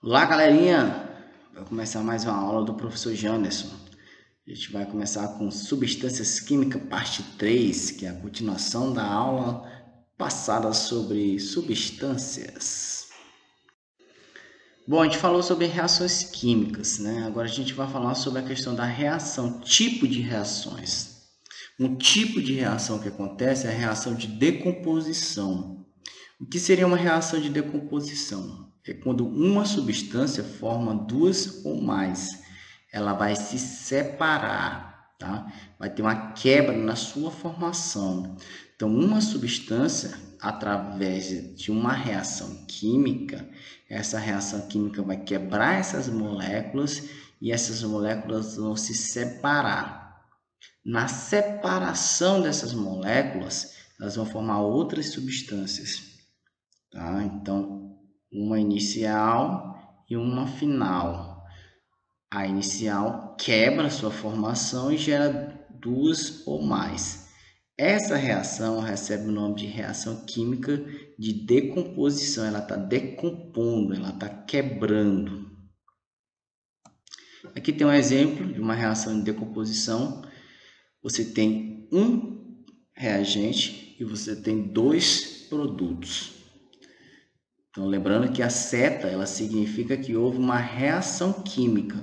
Olá, galerinha! Vai começar mais uma aula do professor Janderson. A gente vai começar com Substâncias Químicas, parte 3, que é a continuação da aula passada sobre substâncias. Bom, a gente falou sobre reações químicas, né? Agora a gente vai falar sobre a questão da reação, tipo de reações. Um tipo de reação que acontece é a reação de decomposição. O que seria uma reação de decomposição? É quando uma substância forma duas ou mais. Ela vai se separar, tá? Vai ter uma quebra na sua formação. Então, uma substância, através de uma reação química, essa reação química vai quebrar essas moléculas e essas moléculas vão se separar. Na separação dessas moléculas, elas vão formar outras substâncias. Tá? Então, uma inicial e uma final. A inicial quebra sua formação e gera duas ou mais. Essa reação recebe o nome de reação química de decomposição. Ela está decompondo, ela está quebrando. Aqui tem um exemplo de uma reação de decomposição. Você tem um reagente e você tem dois produtos. Então, lembrando que a seta, ela significa que houve uma reação química.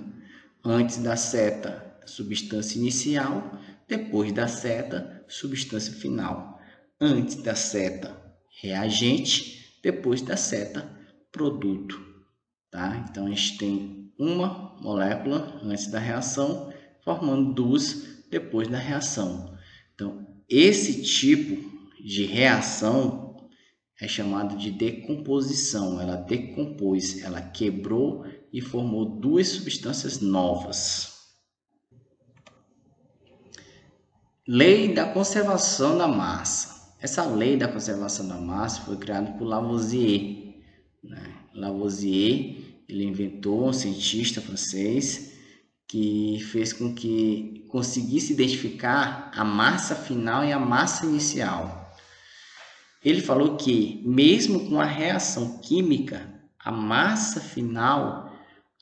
Antes da seta, substância inicial, depois da seta, substância final. Antes da seta, reagente, depois da seta, produto. Tá? Então, a gente tem uma molécula antes da reação, formando duas depois da reação. Então, esse tipo de reação é chamado de decomposição. Ela decompôs, ela quebrou e formou duas substâncias novas. Lei da conservação da massa. Essa lei da conservação da massa foi criada por Lavoisier. Lavoisier, ele inventou, um cientista francês, que fez com que conseguisse identificar a massa final e a massa inicial. Ele falou que, mesmo com a reação química, a massa final,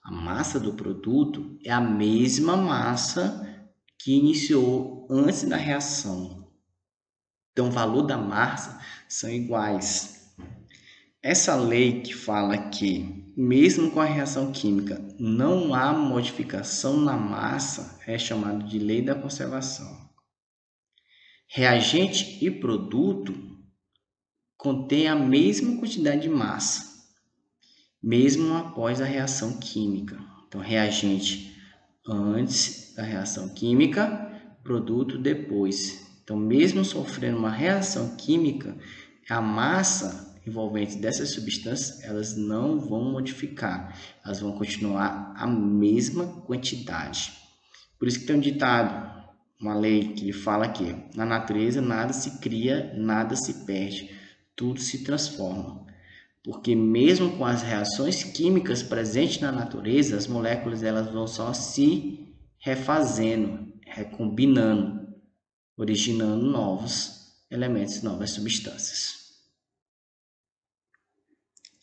a massa do produto, é a mesma massa que iniciou antes da reação. Então, o valor da massa são iguais. Essa lei que fala que, mesmo com a reação química, não há modificação na massa, é chamada de lei da conservação. Reagente e produto contém a mesma quantidade de massa, mesmo após a reação química. Então, reagente antes da reação química, produto depois. Então, mesmo sofrendo uma reação química, a massa envolvente dessas substâncias, elas não vão modificar, elas vão continuar a mesma quantidade. Por isso que tem um ditado, uma lei que fala que na natureza nada se cria, nada se perde, tudo se transforma. Porque mesmo com as reações químicas presentes na natureza, as moléculas elas vão só se refazendo, recombinando, originando novos elementos, novas substâncias.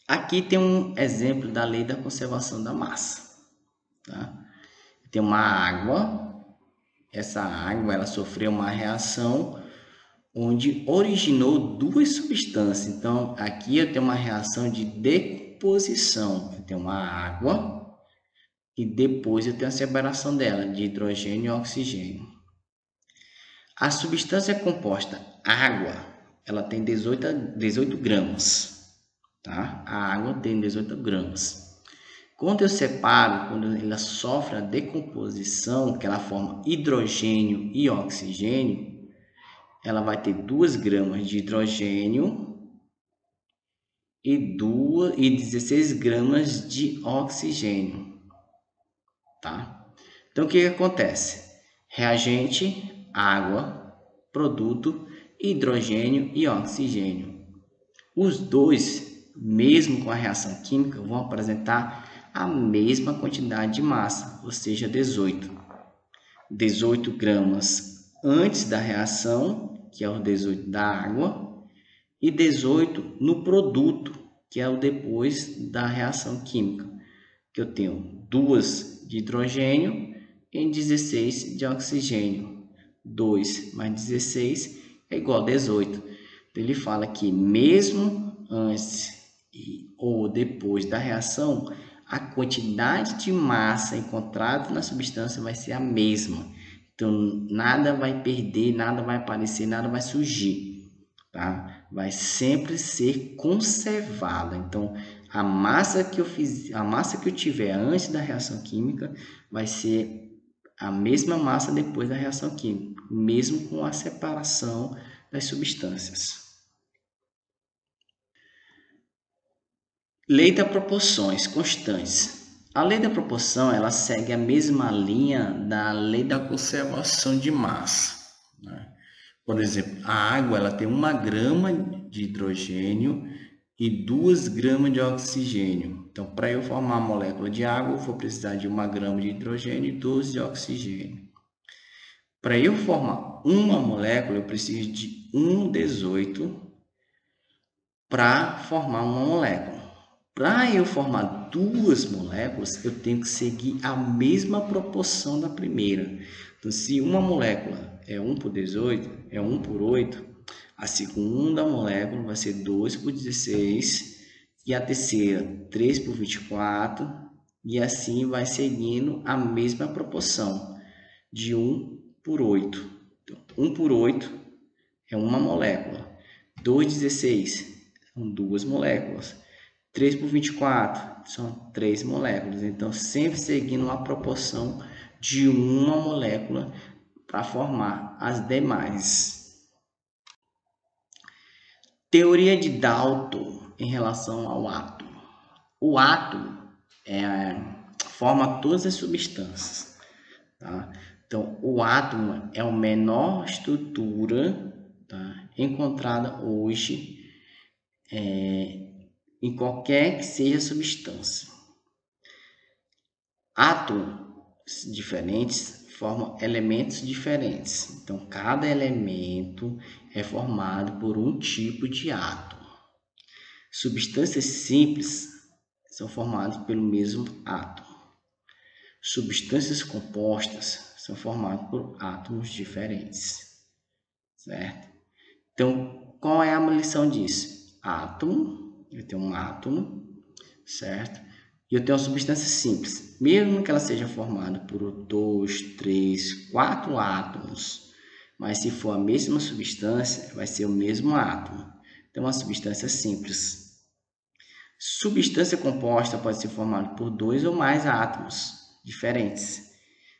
Aqui tem um exemplo da lei da conservação da massa. Tá? Tem uma água, essa água ela sofreu uma reação onde originou duas substâncias. Então, aqui eu tenho uma reação de decomposição. Eu tenho uma água e depois eu tenho a separação dela de hidrogênio e oxigênio. A substância composta água, ela tem 18 gramas. Tá? A água tem 18 gramas. Quando eu separo, quando ela sofre a decomposição, que ela forma hidrogênio e oxigênio, ela vai ter 2 gramas de hidrogênio e 16 gramas de oxigênio, tá? Então, o que acontece? Reagente, água, produto, hidrogênio e oxigênio. Os dois, mesmo com a reação química, vão apresentar a mesma quantidade de massa, ou seja, 18. 18 gramas antes da reação, que é o 18 da água, e 18 no produto, que é o depois da reação química. que eu tenho 2 de hidrogênio e 16 de oxigênio. 2 mais 16 é igual a 18. Então, ele fala que mesmo antes ou depois da reação, a quantidade de massa encontrada na substância vai ser a mesma. Então, nada vai perder, nada vai aparecer, nada vai surgir, tá? Vai sempre ser conservada. Então, a massa que eu tiver antes da reação química vai ser a mesma massa depois da reação química, mesmo com a separação das substâncias. Lei das proporções constantes. A lei da proporção ela segue a mesma linha da lei da conservação de massa, né? Por exemplo, a água ela tem 1 grama de hidrogênio e 2 gramas de oxigênio. Então, para eu formar a molécula de água, eu vou precisar de 1 grama de hidrogênio e 2 de oxigênio. Para eu formar uma molécula, eu preciso de 1,18 para formar uma molécula. Para eu formar 2 moléculas, eu tenho que seguir a mesma proporção da primeira. Então, se uma molécula é 1 por 18, é 1 por 8, a segunda molécula vai ser 2 por 16, e a terceira 3 por 24, e assim vai seguindo a mesma proporção, de 1 por 8. Então, 1 por 8 é uma molécula, 2 por 16 são 2 moléculas, 3 por 24 são 3 moléculas. Então, sempre seguindo uma proporção de uma molécula para formar as demais. Teoria de Dalton em relação ao átomo. O átomo forma todas as substâncias, tá? Então, o átomo é a menor estrutura, tá, encontrada hoje em qualquer que seja a substância. Átomos diferentes formam elementos diferentes. Então, cada elemento é formado por um tipo de átomo. Substâncias simples são formadas pelo mesmo átomo. Substâncias compostas são formadas por átomos diferentes, certo? Então, qual é a lição disso? Átomo, eu tenho um átomo, certo? E eu tenho uma substância simples, mesmo que ela seja formada por 2, 3, 4 átomos, mas se for a mesma substância, vai ser o mesmo átomo. Então, uma substância simples. Substância composta pode ser formada por 2 ou mais átomos diferentes.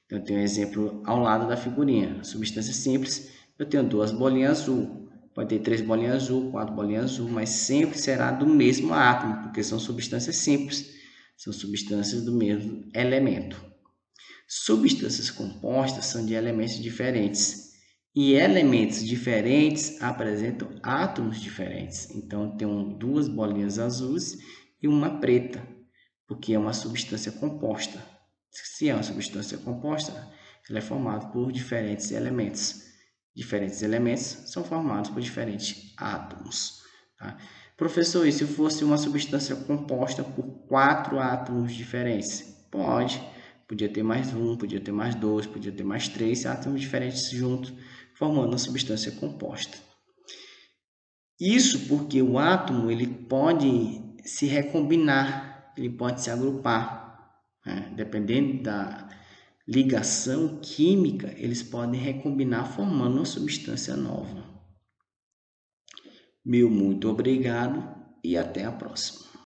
Então, eu tenho um exemplo ao lado da figurinha. Substância simples, eu tenho 2 bolinhas azul. Pode ter 3 bolinhas azul, 4 bolinhas azul, mas sempre será do mesmo átomo, porque são substâncias simples, são substâncias do mesmo elemento. Substâncias compostas são de elementos diferentes, e elementos diferentes apresentam átomos diferentes. Então, eu tenho 2 bolinhas azuis e uma preta, porque é uma substância composta. Se é uma substância composta, ela é formada por diferentes elementos. Diferentes elementos são formados por diferentes átomos, tá? Professor, e se fosse uma substância composta por 4 átomos diferentes? Podia ter mais 1, podia ter mais 2, podia ter mais 3 átomos diferentes juntos, formando uma substância composta. Isso porque o átomo ele pode se recombinar, ele pode se agrupar, né? Dependendo da ligação química, eles podem recombinar formando uma substância nova. Meu muito obrigado e até a próxima.